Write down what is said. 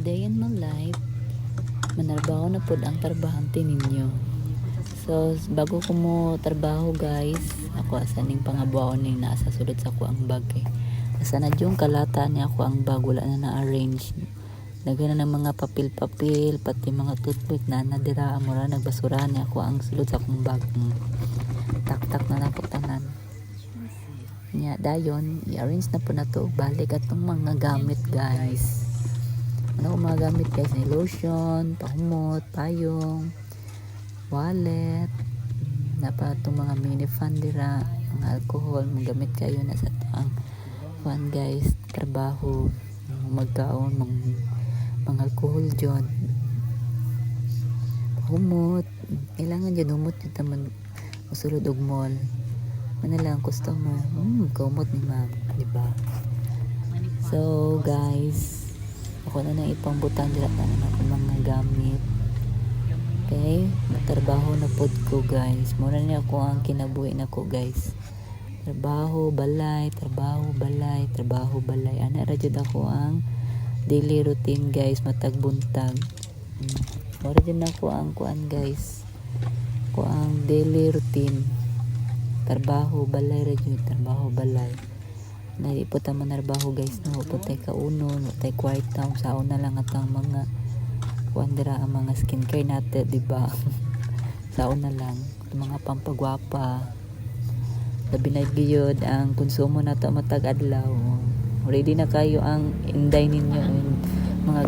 day in my life, manarbaho na pod ang trabahante ninyo. So bago ko mo trabaho guys, ako asaning pangabuaon ning nasa sulod sa ko ang bag eh. Asa na yung kalata ni ako ang bag, wala na na-arrange. Lagyan na ng mga papel-papel, pati mga toothpick na nadira amura, nagbasurahan ni ako ang sulod sa akong bag. Tak-tak na naputanan. Nya dayon, i-arrange na po na to. Balik atong mga gamit guys. Ano ang mga gamit guys? May lotion, pahumot, payong, wallet, na pa itong mga mini fan dira, mga alcohol, mga gamit kayo na sa ang fan guys, trabaho, magkaon, mga alcohol dyan, pahumot, kailangan dyan humot yung taman musulod og mall. Lang customer, kumot ni ma'am, diba? So guys, ako na nang ipangbutan dira na ako mga gamit. Okay, matrabaho na pod ko guys. Mura na ako ang kinabuhi na ko guys. Trabaho, balay, trabaho, balay, trabaho, balay. Ana ra jud ako ang daily routine guys, matag buntag. Mura jud ako ang kuan guys. Ko ang daily routine. Trabaho, balay ra jud, trabaho, balay. Nadi po ta manarbaho guys, no po tay kaunon, tay kwarta, saon na lang atang mga kuandira ang mga skincare natin, di ba? Saon na lang mga pampagwapa. Labi na gyud ang konsumo nato matag adlaw. Ready na kayo ang inday ninyo mga